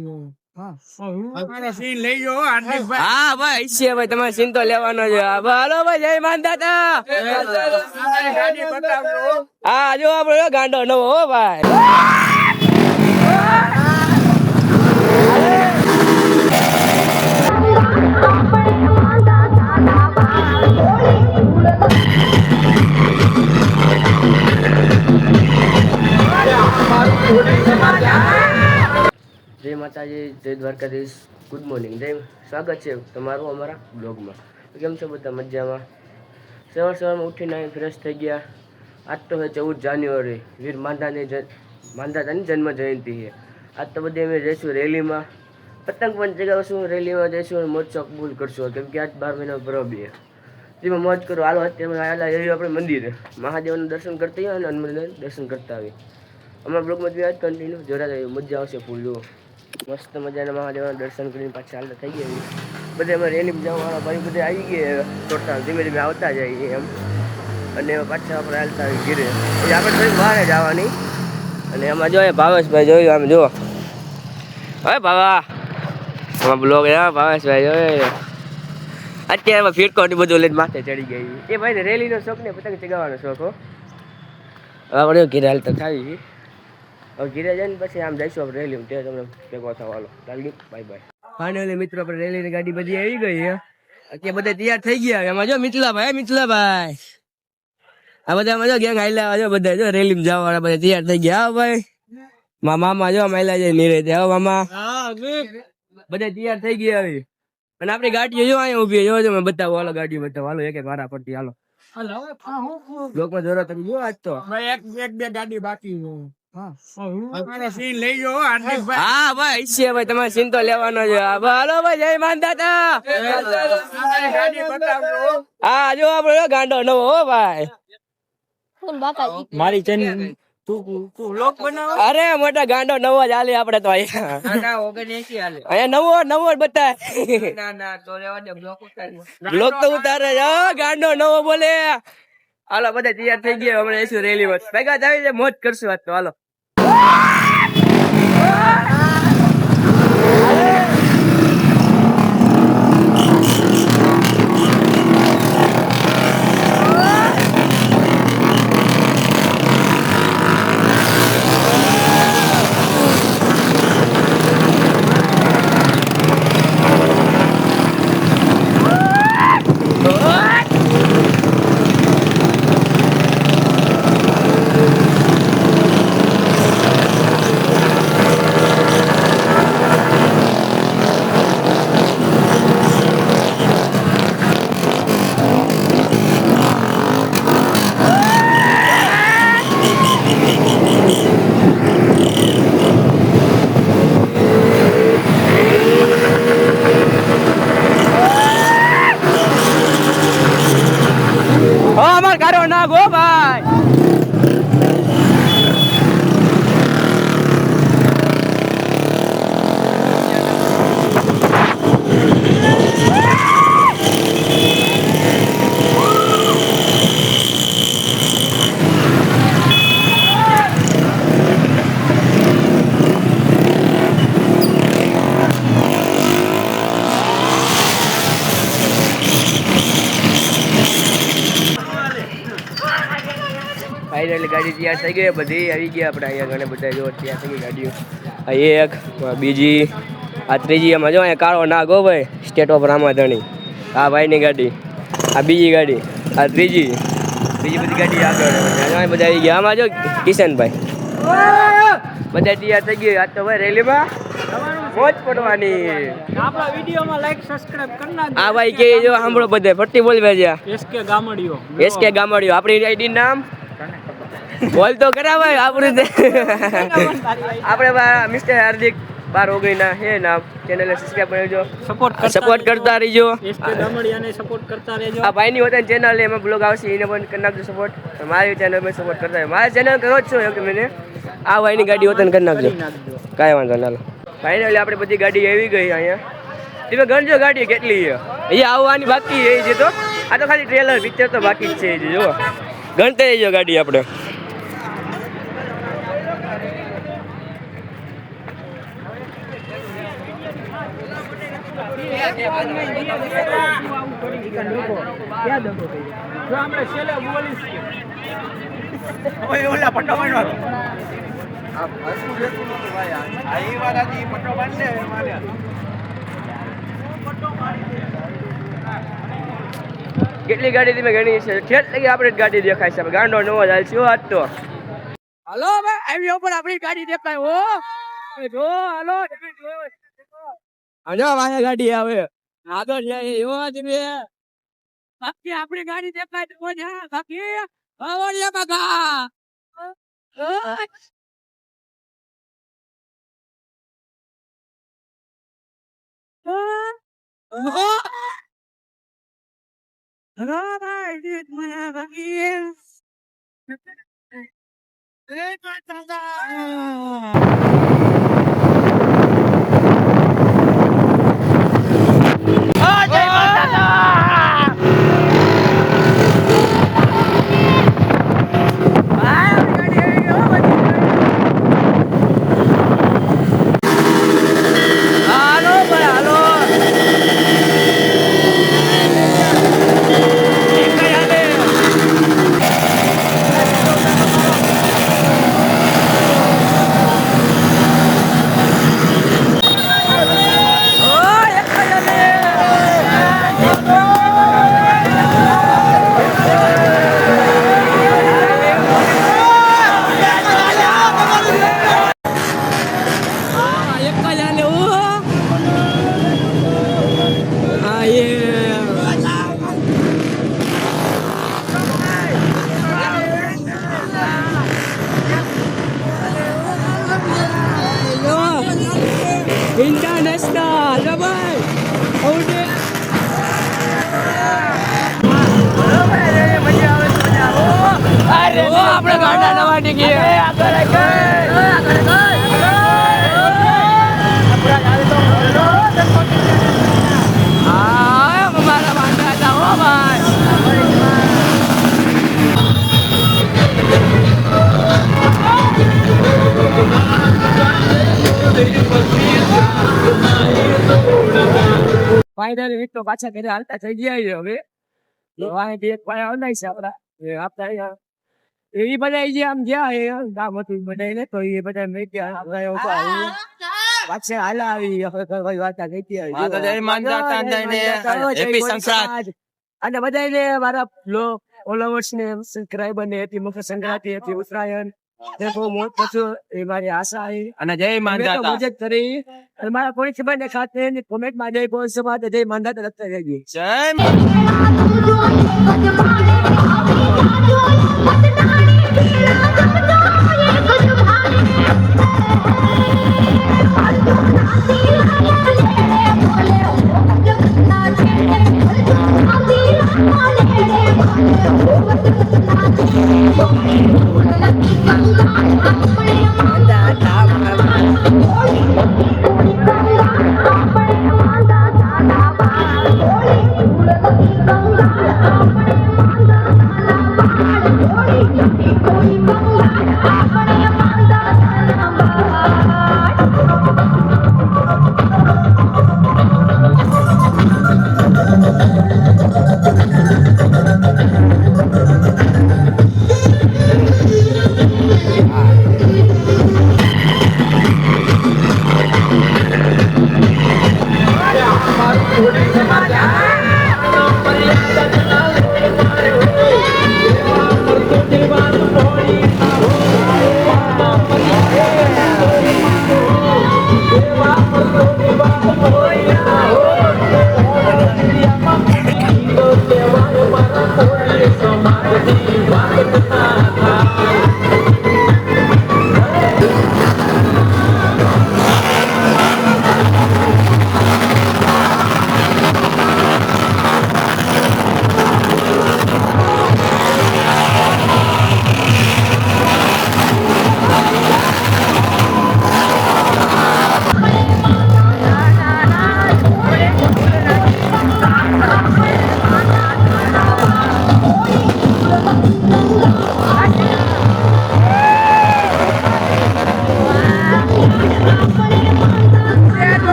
હા ભાઈ છે ભાઈ, તમારે સીન તો લેવાનો છે. હાલો ભાઈ, જય માનદાતા. હા જો આપડે ગાંડો નવો હો ભાઈ. જય માતાજી, જય દ્વારકાધીશ, ગુડ મોર્નિંગ, જય સ્વાગત છે તમારું અમારા બ્લોગમાં. કેમ છો બધા? મજામાં? સવારમાં ઉઠીને અહીં ફ્રેશ થઈ ગયા. આજ તો 14 જાન્યુઆરી, વીર માંધાતાની જન્મ જયંતિ છે. આજ તો બધી અમે જઈશું રેલીમાં, પતંગ પણ ચગાવશું, રેલીમાં જઈશું અને મોજ શોખ કબૂલ કરશું. કેમ કે આજ 12 મહિના પરબ છે, જેમાં મોજ કરો. હાલો અત્યારે આપણે મંદિરે મહાદેવનું દર્શન કરતા આવીએ અને હનુમાનજીના દર્શન કરતા આવીએ. અમારા બ્લોગમાં આજ કન્ટિન્યુ જોડાતા મજા આવશે ફૂલ. જુઓ મસ્ત મજાના મહાદેવના દર્શન કરીને પાછા હાલતા થઈ ગયા. બધા અમે રેલી જવાવાળા ભાઈ બધા આવી ગયા, ટોટલ ધીમે ધીમે આવતા જઈએ એમ. અને પાછા આપણે હાલતા આવી ઘીરે. એટલે આપણે થોડીક વાર જ આવવાની. અને એમાં જોઈએ ભાવેશભાઈ, જોયું આમ જુઓ. હવે ભાવા આમાં બ્લોગ ભાવેશભાઈ જોયો. અત્યારે ફિરકો બધું લઈને માથે ચડી ગઈ. એ ભાઈ રેલીનો શોખ ને પતંગ ચગાવવાનો શોખ હો. આપણે ઘીરે હાલતા થાવી. હવે ઘીરે જઈને પછી આમ જઈશું આપણે રેલી. ત્યાં તમને ભેગો થવાનો. ચાલી બાય બાય. ફાઇનલી મિત્રો આપણે રેલીની ગાડી બધી આવી ગઈ છે. અત્યારે બધા તૈયાર થઈ ગયા. એમાં જો મિથલાભાઈ આ બધા મજો ગેંગ હાલ્યા જો બધા જો રેલીમાં જવા વાળા બધા તૈયાર થઈ ગયા. હા ભાઈ, મામા જો માયલા જાય નીરે હો મામા. બધા તૈયાર થઈ ગયા હવે. અને આપણી ગાડીઓ જો અહીંયા ઉભી જો મેં બતાવો. હાલો ગાડીઓ બતાવો. હાલો એક એક વારા પડતી. હાલો લોકમાં જોરો તમે જો આજ તો એક બે ગાડી બાકી. હા ભાઈ છે ભાઈ, તમારે સીન તો લેવાનો છે. હાલો ભાઈ, જય માનદાતા. હા જો આપડે ગાંડો નવો હો ભાઈ. મારી ચેનલ અરે મોટા ગાંડો નવો જ હાલે આપડે તો અહીંયા નવો બતાય. બ્લોક તો ઉતારે ગાંડો નવો બોલે. હાલો બધા તૈયાર થઈ ગયા. હમણાં જઈશું રેલીમાં ભેગા થાય મોજ કરશું આજ તો. હાલો ના ગો ભાઈ. ફાઇનલી ગાડી તૈયાર થઈ ગઈ. બધી આવી ગયા આપણે અહીંયા. ઘણા બધા જો તૈયાર થઈ ગઈ ગાડીઓ. આ એક, બીજી, આ ત્રીજી. એમાં જો અહીંયા કાળો નાગ હો ભાઈ, સ્ટેટ ઓફ રામાધણી. આ ભાઈની ગાડી, આ બીજી ગાડી, આ ત્રીજી બધી ગાડી આગળ બધા આવી ગયા. આમાં જો કિશનભાઈ બધા તૈયાર થઈ ગઈ. આજ તો ભાઈ રેલીમાં મોજ પડવાની. આપણા વિડીયોમાં લાઈક સબસ્ક્રાઇબ કરી નાખજો. આ ભાઈ કે જો સાંભળો બધે ફટી બોલવે છે. એસકે ગામડિયો આપણી આઈડી નામ બોલ તો કરા ભાઈ. આપણે મિસ્ટર હાર્દિક 12 ના હે નામ. ચેનલને સબસ્ક્રાઇબ કરજો, સપોર્ટ કરતા રહેજો. એસકે ગામડિયાને સપોર્ટ કરતા રહેજો. આ ભાઈની વતન ચેનલ એમાં બ્લોગ આવશે, એને પણ કરી નાખજો સપોર્ટ. મારી ચેનલમાં સપોર્ટ કરતા રહેજો. મારી ચેનલ કરો જ છો કે મને આ ભાઈની ગાડી વતન કરી નાખજો. કાંઈ વાંધો ના. ફાઇનલી આપણે બધી ગાડી આવી ગઈ અહીંયા. તમે ગણજો ગાડી કેટલી છે. અહીંયા આવવાની બાકી છે તો. આ તો ખાલી ટ્રેલર પિક્ચર તો બાકી જ છે. જો ગણતા જજો ગાડી આપણે. ઓલા પટ્ટો બાંધવાનો આ વાત હતી પટ્ટો બાંધ લે મારે કેટલી ગાડી તમે ગણી છે ઠેઠ લગી આપણે ગાડી દેખાય છે ગાંડો નવો જાય છે આજ તો હાલો હવે હાઈવે ઉપર આપણી ગાડી દેખાય હો જો હાલો આજો વાયા ગાડી આવે આગળ જાય એવો જ બે બાકી આપણી ગાડી દેખાય તો જા બાકી આવડ્યા બગા International, давай! Oke. આપણે ગાડા નવા નીકળી મારા વાંધા હતા હો ભાઈ ફાઇનલી તો પાછા ઘરે હાલતા થઈ ગયા હવે વાંહે એક પાયા આવનાય છે આપણા એ બધા જે આમ ગયા ગામ હતું બધા તો એ બધા મેં પાછા હાલ આવી વાર્તા થઈ અને બધા મારા ફોલોવર્સ ને સબસ્ક્રાઇબર ને હતી મકર સંક્રાંતિ હતી ઉત્તરાયણ એ મારી આશા અને જય માંદાતા મજે કરી અને મારા કોઈ ખબર ને ખાતે કોમેન્ટ માં જય બોલ સમાજ જય માંદાતા લખતા રહેજો જય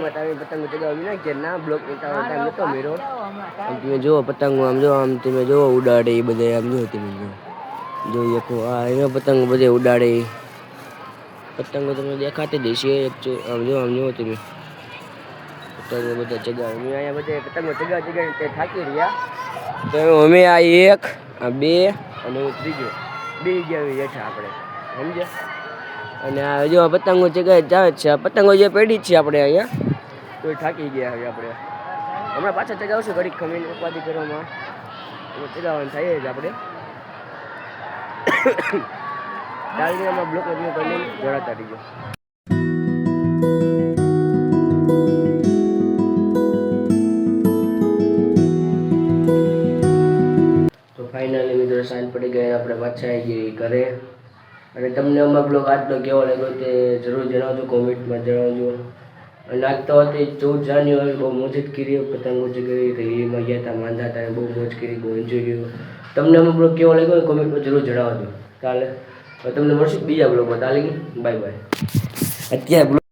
ટાઈમમાં તમે પતંગો ચગાવી નાખીએ ના બ્લોક ટાઈમ નતો મેરો આમ તમે જુઓ પતંગો આમ જો આમ તમે જુઓ ઉડાડે એ બધે આમ જો તમે જોઈએ આ અહીંયા પતંગ બધે ઉડાડે પતંગો તમને દેખાતી દેશે આમ જો તમે પતંગો બધા ચગાવે મેં અહીંયા બધે પતંગો ચગાવી તે થાકી રહ્યા તો અમે આ એક આ બે અને ત્રીજો બે ગયા હેઠા આપણે સમજ્યા અને આ જો પતંગો ચગાવી જાવે છે આ પતંગો જે પડી છે આપણે અહીંયા તો થાકી ગયા હવે આપણે હમણાં પાછા ચગાવશું ઘડીક ખમીને ઉપાધિ કરવામાં ચગાવવાનું થાય જ આપણે ડાળીમાં બ્લોક કરીને જોડાતા રહીજો તો ફાઇનલી મિત્રો સાંજ પડી ગઈ આપણે પાછા આવી ગઈ ઘરે અને તમને અમારો બ્લોગ આજનો કેવો લાગ્યો તે જરૂર જણાવજો કોમેન્ટમાં જણાવજો અને આજ તો હતી 14 જાન્યુઆરી બહુ મોજ જ કરી પતંગો ચગાવી રેલીમાં ગયા હતા માંદા હતા બહુ મોજ કરી બહુ એન્જોય કર્યો તમને અમારો બ્લોગ કેવો લાગ્યો કોમેન્ટમાં જરૂર જણાવજો ચાલે તમને મળશું બીજા બ્લોગમાં તાલી બાય બાય અત્યારે